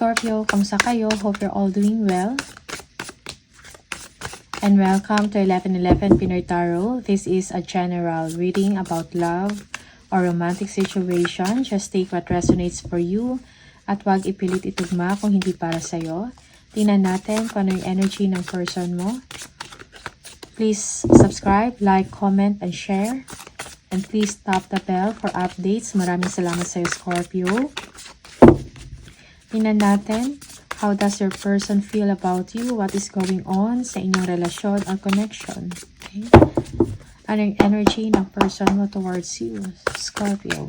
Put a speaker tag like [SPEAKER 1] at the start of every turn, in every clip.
[SPEAKER 1] Scorpio, kamusta kayo? Hope you're all doing well. And welcome to 1111 Pinoy Tarot. This is a general reading about love or romantic situation. Just take what resonates for you at wag ipilit itugma kung hindi para sa'yo. Tingnan natin kung ano yung energy ng person mo. Please subscribe, like, comment, and share. And please tap the bell for updates. Maraming salamat sa'yo, Scorpio. Tingnan natin, how does your person feel about you? What is going on sa inyong relasyon or connection? Okay? Ano yung energy ng person mo towards you, Scorpio?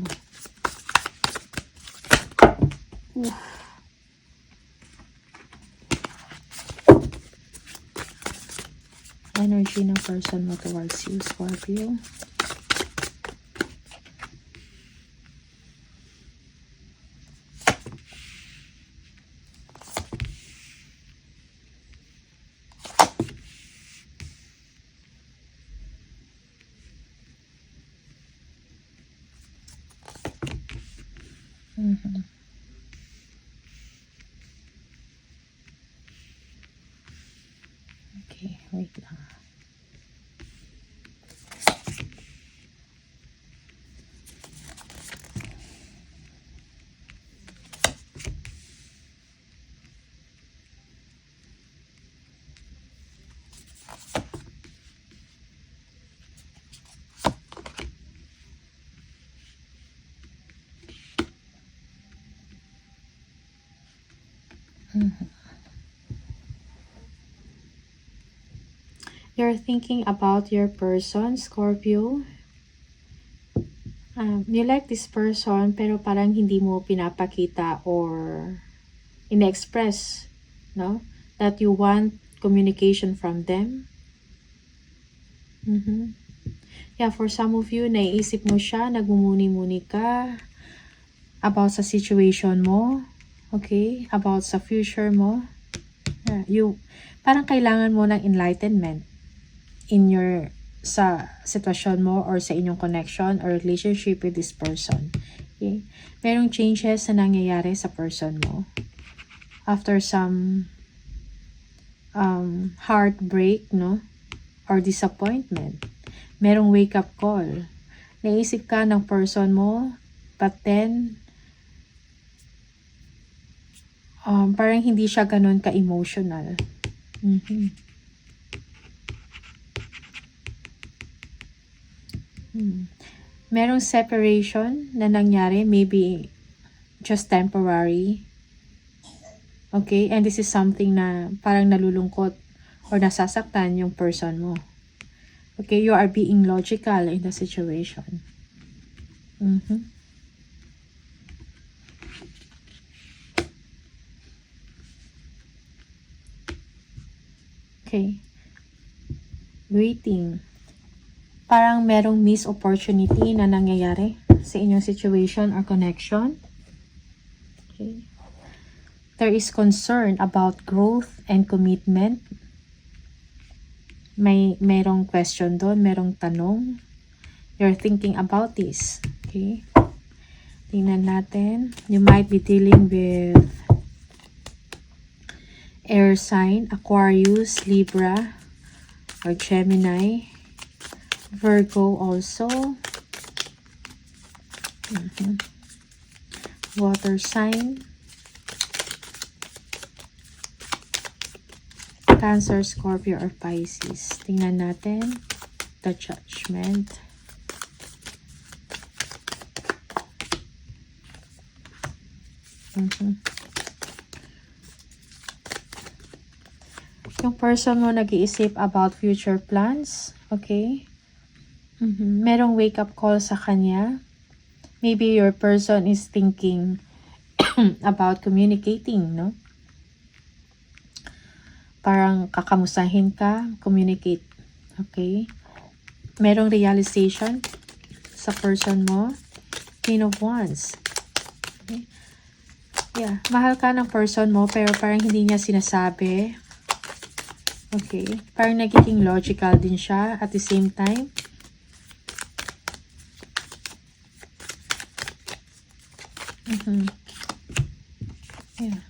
[SPEAKER 1] Oof. Energy ng person mo towards you, Scorpio. Okay, wait lang. You're thinking about your person, Scorpio. You like this person pero parang hindi mo pinapakita or ina-express, no? That you want communication from them. Yeah, for some of you, naiisip mo siya, nagmumuni-muni ka about sa situation mo, okay? About sa future mo. Yeah, parang kailangan mo ng enlightenment in your sa sitwasyon mo or sa inyong connection or relationship with this person. Okay? Merong changes na nangyayari sa person mo after some heartbreak, no? Or disappointment. Merong wake up call. Naisip ka ng person mo, but then parang hindi siya ganun ka-emotional. Merong separation na nangyari, maybe just temporary. Okay, and this is something na parang nalulungkot or nasasaktan yung person mo. Okay, you are being logical in the situation. Okay. Waiting. Parang merong missed opportunity na nangyayari sa inyong situation or connection. Okay. There is concern about growth and commitment. Merong question doon, merong tanong. You're thinking about this. Okay. Tingnan natin. You might be dealing with air sign, Aquarius, Libra, or Gemini. Virgo also. Water sign. Cancer, Scorpio, or Pisces. Tingnan natin. The Judgment. Yung person mo nag-iisip about future plans. Okay? Merong wake-up call sa kanya. Maybe your person is thinking about communicating, no? Parang kakamusahin ka, communicate. Okay? Merong realization sa person mo. Queen of Wands. Okay? Yeah. Mahal ka ng person mo pero parang hindi niya sinasabi. Okay? Parang nagiging logical din siya at the same time. Yeah.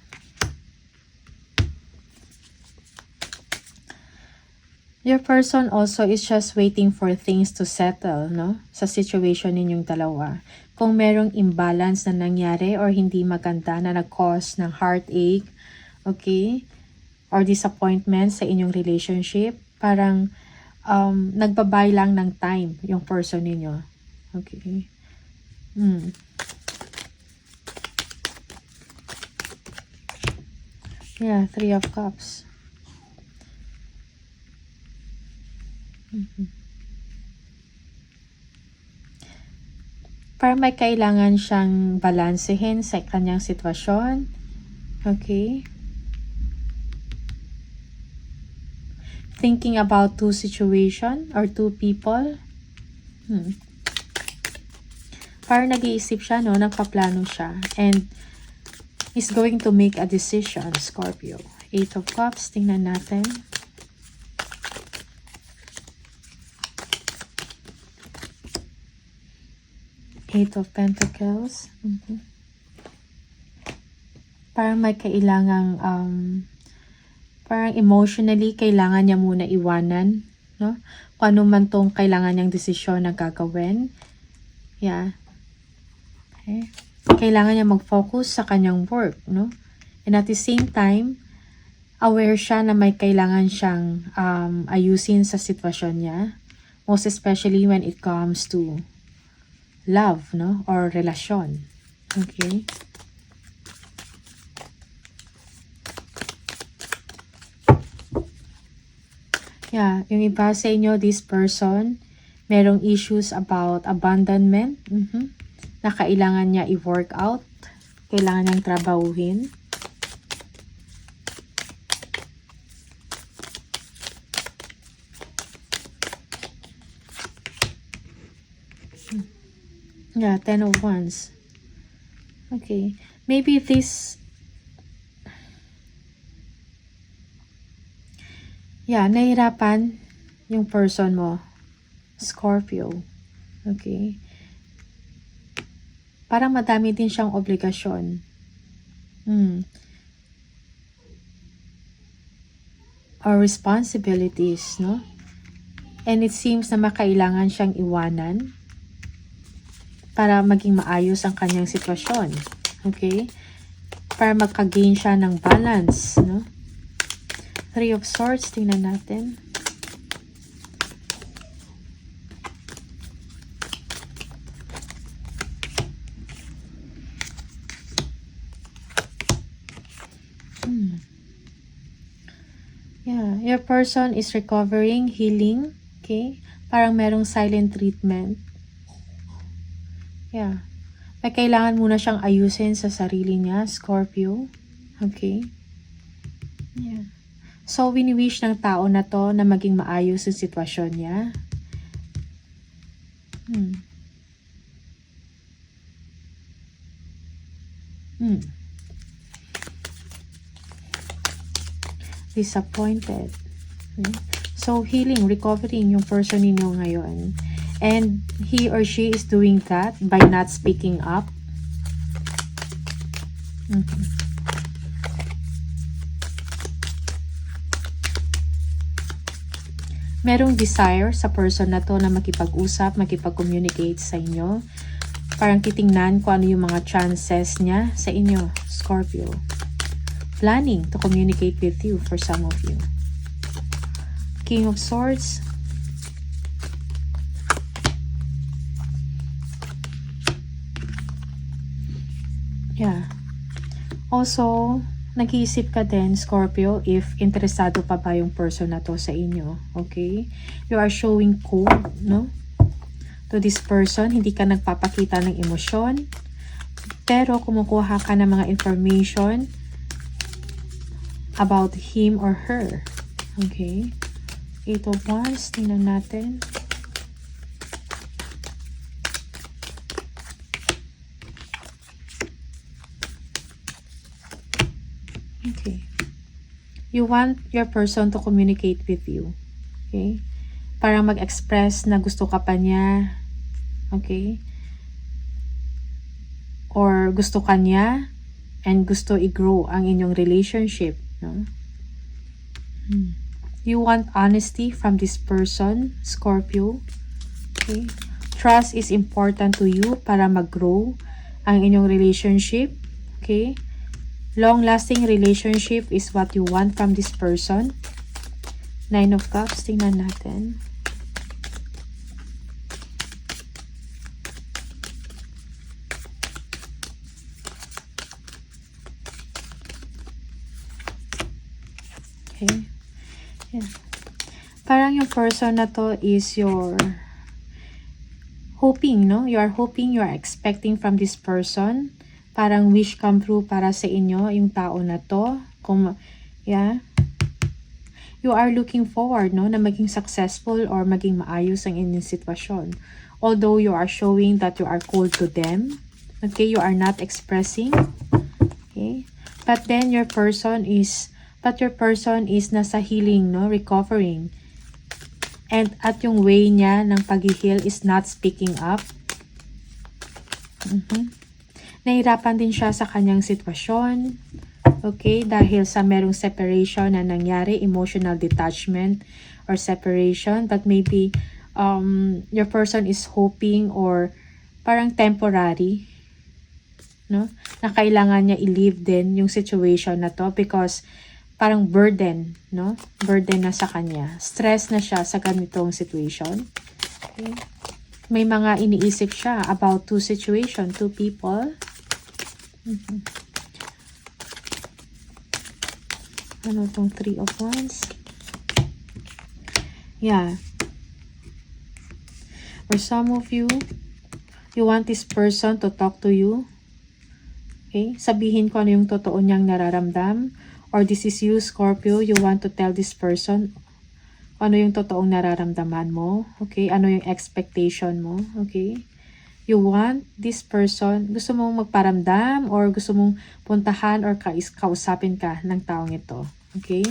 [SPEAKER 1] Your person also is just waiting for things to settle, no? Sa situation ninyong dalawa. Kung merong imbalance na nangyari or hindi maganda na nag-cause ng heartache, okay? Or disappointment sa inyong relationship, parang nagbabay lang ng time yung person ninyo. Okay? Yeah, 3 of Cups. Parang may kailangan siyang balansehin sa kanyang sitwasyon. Okay? Thinking about 2 situation or 2 people. Parang nag-iisip siya, no? Nagpaplano siya. And is going to make a decision, Scorpio. 8 of Cups. Tingnan natin. Eight of Pentacles. Parang may kailangang parang emotionally kailangan niya muna iwanan, no? Kung ano man tong kailangan niyang desisyon na gagawin. Yeah. Okay. Kailangan niya mag-focus sa kanyang work, no? And at the same time, aware siya na may kailangan siyang ayusin sa sitwasyon niya. Most especially when it comes to love, no? Or relasyon. Okay? Yeah, yung iba sa inyo, this person, merong issues about abandonment. Na kailangan niya i-work out. Kailangan niyang trabahuhin. Yeah, 10 of Wands. Okay. Maybe this... Yeah, nahihirapan yung person mo. Scorpio. Okay. Parang madami din siyang obligasyon. Or responsibilities, no? And it seems na makailangan siyang iwanan para maging maayos ang kanyang sitwasyon. Okay? Para magka-gain siya ng balance, no? 3 of Swords, tingnan natin. Yeah, your person is recovering, healing, okay? Parang merong silent treatment. Yeah. May kailangan muna siyang ayusin sa sarili niya, Scorpio. Okay? Yeah. So, wini-wish ng tao na to na maging maayos ang sitwasyon niya. Disappointed. Okay? So, healing, recovering yung person ninyo ngayon. And he or she is doing that by not speaking up. Merong desire sa person na to na makipag-usap, makipag-communicate sa inyo. Parang titingnan kung ano yung mga chances niya sa inyo, Scorpio. Planning to communicate with you for some of you. King of Swords. Yeah. Also, nag-iisip ka din, Scorpio, if interesado pa ba yung person na to sa inyo. Okay? You are showing cold, no? To this person, hindi ka nagpapakita ng emosyon. Pero kumukuha ka ng mga information about him or her. Okay? 8 of Wands, tingnan natin. Okay. You want your person to communicate with you. Okay? Para mag-express na gusto ka pa niya. Okay? Or gusto ka niya and gusto i-grow ang inyong relationship. No? You want honesty from this person, Scorpio. Okay? Trust is important to you para mag-grow ang inyong relationship. Okay? Long-lasting relationship is what you want from this person. Nine of Cups, tingnan natin. Okay. Yeah. Parang yung person na to is your hoping, no? You are hoping, you are expecting from this person. Parang wish come true para sa inyo, yung tao na to. Yeah. You are looking forward, no? Na maging successful or maging maayos ang inyong sitwasyon. Although you are showing that you are cold to them. Okay? You are not expressing. Okay? But then your person is nasa healing, no? Recovering. And at yung way niya ng pag-heal is not speaking up. Nahirapan din siya sa kanyang sitwasyon. Okay? Dahil sa merong separation na nangyari, emotional detachment or separation. But maybe your person is hoping or parang temporary, no? Na kailangan niya i-leave din yung situation na to because parang burden, no? Burden na sa kanya. Stress na siya sa ganitong situation. Okay? May mga iniisip siya about two situation, two people. Ano tong 3 of Wands? Yeah. For some of you, you want this person to talk to you. Okay? Sabihin ko ano yung totoo niyang nararamdam. Or this is you, Scorpio, you want to tell this person ano yung totoong nararamdaman mo. Okay? Ano yung expectation mo. Okay? You want this person, gusto mong magparamdam or gusto mong puntahan or kausapin ka ng taong ito. Okay?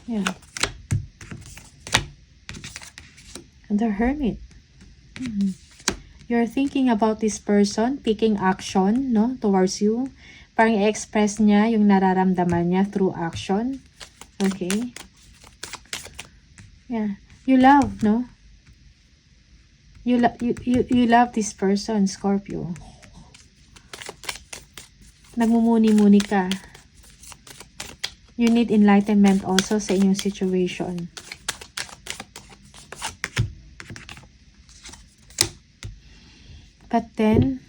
[SPEAKER 1] Yeah. And the Hermit. You're thinking about this person, taking action, no, towards you. Parang i-express niya yung nararamdaman niya through action. Okay? Yeah. You love, no? You love this person, Scorpio. Nagmumuni-muni ka. You need enlightenment also sa inyong situation. But then,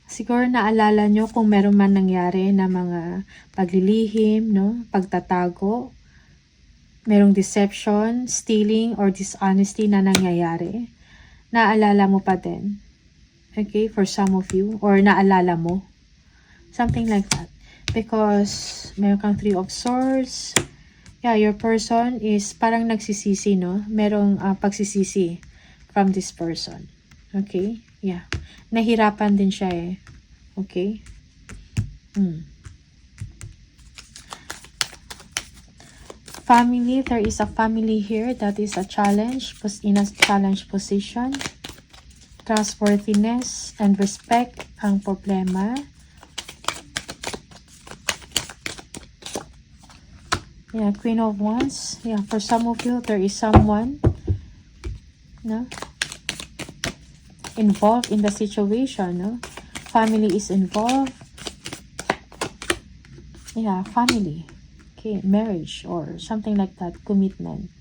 [SPEAKER 1] siguro naalala nyo kung meron man nangyari na mga paglilihim, no? Pagtatago, merong deception, stealing, or dishonesty na nangyayari. Naalala mo pa din. Okay, for some of you. Or naalala mo. Something like that. Because meron kang 3 of Swords. Yeah, your person is parang nagsisisi, no? Merong pagsisisi from this person. Okay? Yeah. Nahirapan din siya eh. Okay? Family, there is a family here that is a challenge, in a challenge position. Trustworthiness and respect ang problema. Yeah, Queen of Wands. Yeah, for some of you, there is someone, no, involved in the situation, no? Family is involved. Yeah, family. Okay, marriage or something like that, commitment.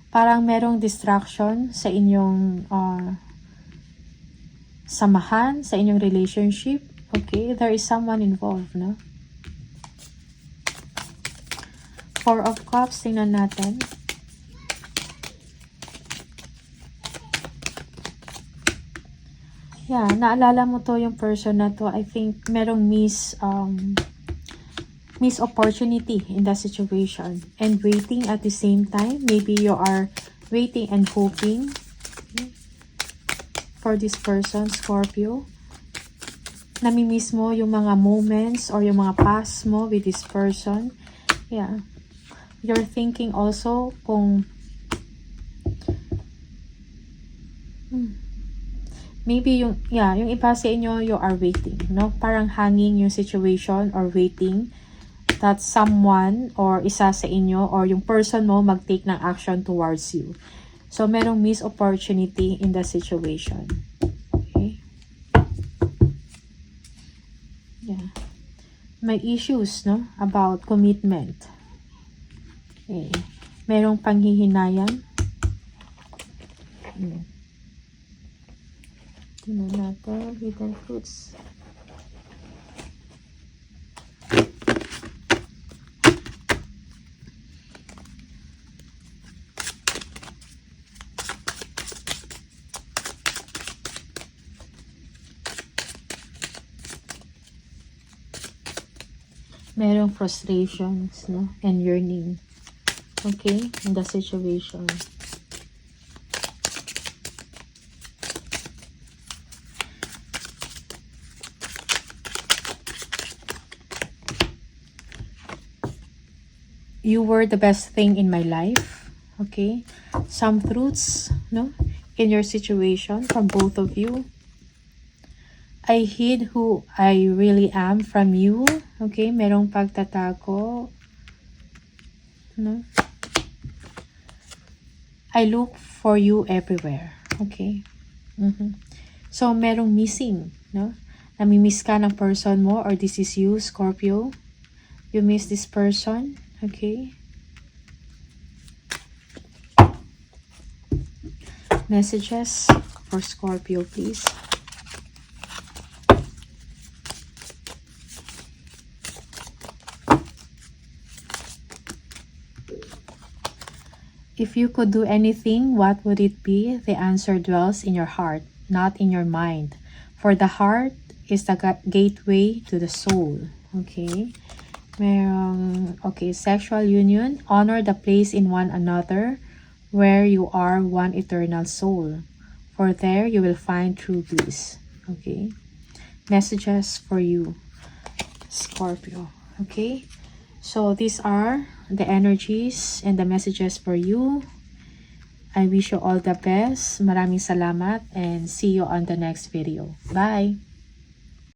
[SPEAKER 1] Parang merong distraction sa inyong samahan, sa inyong relationship. Okay, there is someone involved, no? 4 of Cups, tingnan natin. Yeah, naalala mo to yung person na to. I think merong miss opportunity in that situation. And waiting at the same time. Maybe you are waiting and hoping for this person, Scorpio. Namimiss mo yung mga moments or yung mga past mo with this person. Yeah. You're thinking also kung maybe yung iba sa inyo, you are waiting, no? Parang hanging yung situation or waiting that someone or isa sa inyo or yung person mo mag-take ng action towards you. So, merong missed opportunity in the situation. Okay? Yeah. May issues, no? About commitment. Okay. Merong panghihinayang. Tingnan natin, hidden fruits. Merong frustrations, no? And yearning. Okay? In the situation. You were the best thing in my life. Okay? Some truths, no? In your situation from both of you. I hid who I really am from you. Okay? Merong pagtatago. No? I look for you everywhere. Okay? So, merong missing. No? Namimiss ka ng person mo or this is you, Scorpio. You miss this person. Okay? Messages for Scorpio, please. If you could do anything, what would it be? The answer dwells in your heart, not in your mind. For the heart is the gateway to the soul. Okay? Okay, sexual union. Honor the place in one another where you are one eternal soul. For there you will find true bliss. Okay? Messages for you, Scorpio. Okay? So these are the energies and the messages for you. I wish you all the best. Maraming salamat and see you on the next video. Bye!